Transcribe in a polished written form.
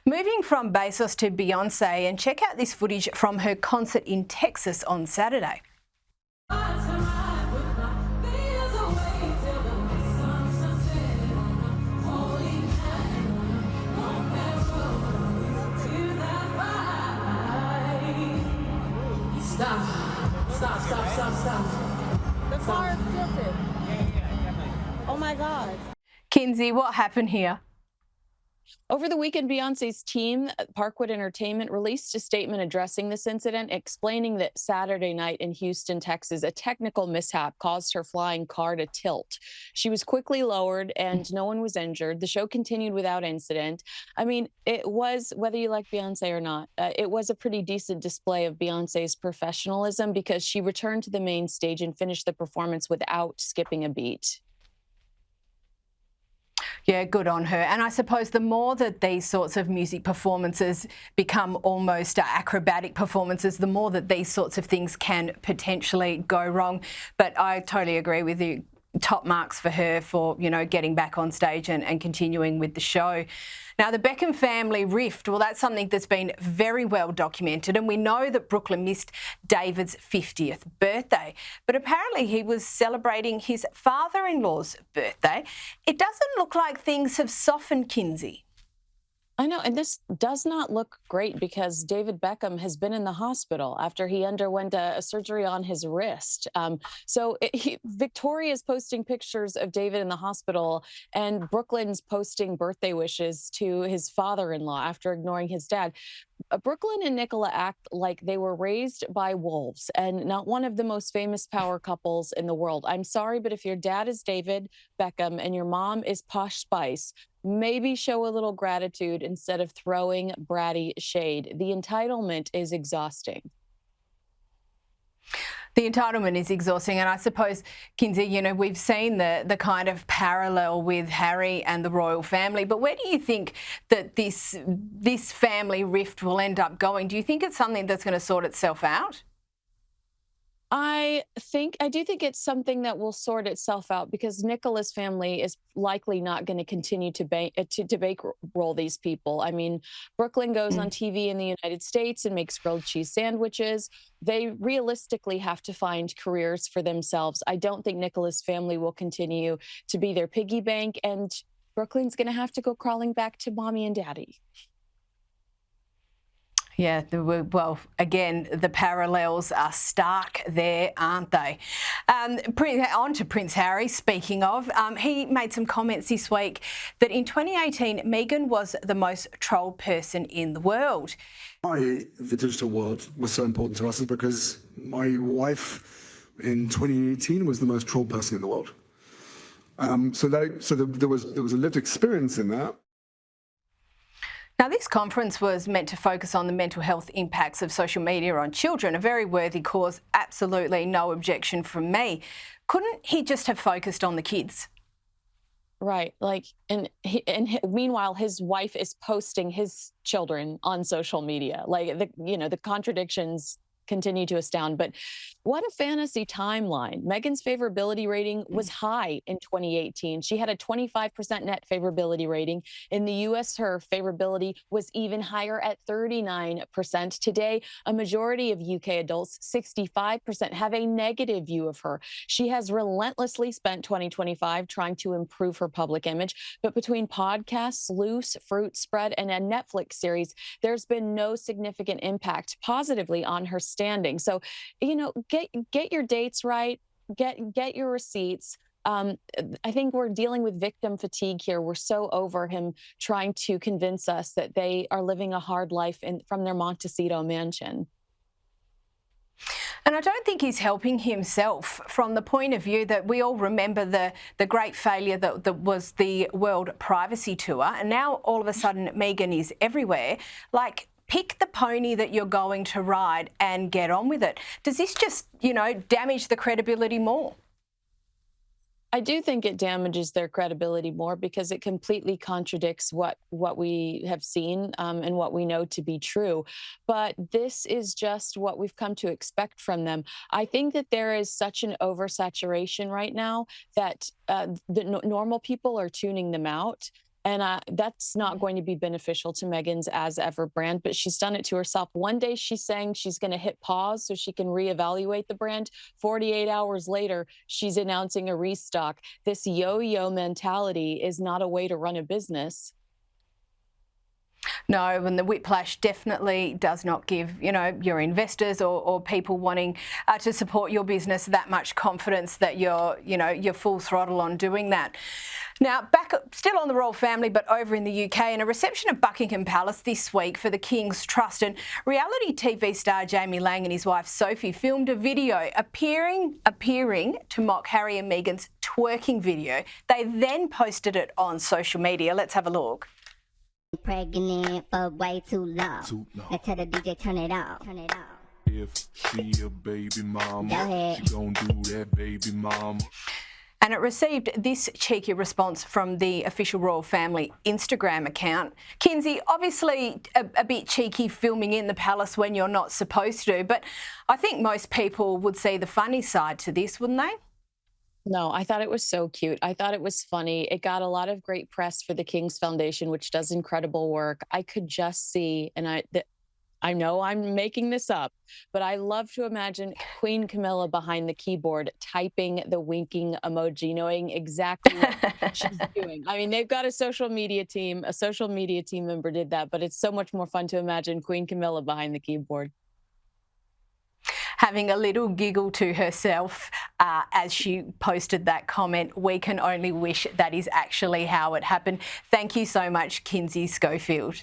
Moving from Bezos to Beyonce, and check out this footage from her concert in Texas on Saturday. Stop. The car is tilted. Oh my God. Kinsey, what happened here? Over the weekend, Beyonce's team, Parkwood Entertainment, released a statement addressing this incident, explaining that Saturday night in Houston, Texas, a technical mishap caused her flying car to tilt. She was quickly lowered and no one was injured. The show continued without incident. I mean, it was, whether you like Beyonce or not, it was a pretty decent display of Beyonce's professionalism because she returned to the main stage and finished the performance without skipping a beat. Yeah, good on her. And I suppose the more that these sorts of music performances become almost acrobatic performances, the more that these sorts of things can potentially go wrong. But I totally agree with you. Top marks for her for, getting back on stage and continuing with the show. Now, the Beckham family rift, well, that's something that's been very well documented, and we know that Brooklyn missed David's 50th birthday, but apparently he was celebrating his father-in-law's birthday. It doesn't look like things have softened, Kinsey. I know, and this does not look great because David Beckham has been in the hospital after he underwent a surgery on his wrist. Victoria's posting pictures of David in the hospital, and Brooklyn's posting birthday wishes to his father-in-law after ignoring his dad. Brooklyn and Nicola act like they were raised by wolves and not one of the most famous power couples in the world. I'm sorry, but if your dad is David Beckham and your mom is Posh Spice, maybe show a little gratitude instead of throwing bratty shade. The entitlement is exhausting. The entitlement is exhausting, and I suppose, Kinsey, we've seen the kind of parallel with Harry and the royal family, but where do you think that this family rift will end up going? Do you think it's something that's going to sort itself out? I do think it's something that will sort itself out because Nicola's family is likely not going to continue to bankroll these people. I mean, Brooklyn goes on TV in the United States and makes grilled cheese sandwiches. They realistically have to find careers for themselves. I don't think Nicola's family will continue to be their piggy bank, and Brooklyn's going to have to go crawling back to mommy and daddy. Yeah, well, again, the parallels are stark there, aren't they? On to Prince Harry, speaking of, he made some comments this week that in 2018, Meghan was the most trolled person in the world. The digital world was so important to us is because my wife in 2018 was the most trolled person in the world. There was a lived experience in that. Now, this conference was meant to focus on the mental health impacts of social media on children, a very worthy cause, absolutely no objection from me. Couldn't he just have focused on the kids? Right, meanwhile, his wife is posting his children on social media. The contradictions continue to astound. But what a fantasy timeline. Meghan's favorability rating was high in 2018. She had a 25% net favorability rating. In the U.S., her favorability was even higher at 39%. Today, a majority of UK adults, 65%, have a negative view of her. She has relentlessly spent 2025 trying to improve her public image. But between podcasts, Loose, Fruit Spread, and a Netflix series, there's been no significant impact positively on her standing. So, get your dates right, get your receipts. I think we're dealing with victim fatigue here. We're so over him trying to convince us that they are living a hard life from their Montecito mansion. And I don't think he's helping himself from the point of view that we all remember the great failure that was the World Privacy Tour. And now all of a sudden Meghan is everywhere. Pick the pony that you're going to ride and get on with it. Does this just, damage the credibility more? I do think it damages their credibility more because it completely contradicts what we have seen and what we know to be true. But this is just what we've come to expect from them. I think that there is such an oversaturation right now that the normal people are tuning them out. And that's not going to be beneficial to Meghan's as ever brand, but she's done it to herself. One day she's saying she's going to hit pause so she can reevaluate the brand. 48 hours later, she's announcing a restock. This yo-yo mentality is not a way to run a business. No, and the whiplash definitely does not give, your investors or people wanting to support your business that much confidence that you're full throttle on doing that. Now, back still on the royal family, but over in the UK, in a reception at Buckingham Palace this week for the King's Trust, and reality TV star Jamie Laing and his wife Sophie filmed a video appearing to mock Harry and Meghan's twerking video. They then posted it on social media. Let's have a look. Pregnant for way too long. I tell the DJ turn it off. Turn it off. If she a baby mama, she gon' do that baby mama. And it received this cheeky response from the official royal family Instagram account. Kinsey, obviously a bit cheeky filming in the palace when you're not supposed to, but I think most people would see the funny side to this, wouldn't they? No, I thought it was so cute. I thought it was funny. It got a lot of great press for the King's Foundation, which does incredible work. I could just see, and I know I'm making this up, but I love to imagine Queen Camilla behind the keyboard typing the winking emoji, knowing exactly what she's doing. I mean, they've got a social media team member did that, but it's so much more fun to imagine Queen Camilla behind the keyboard. Having a little giggle to herself as she posted that comment. We can only wish that is actually how it happened. Thank you so much, Kinsey Schofield.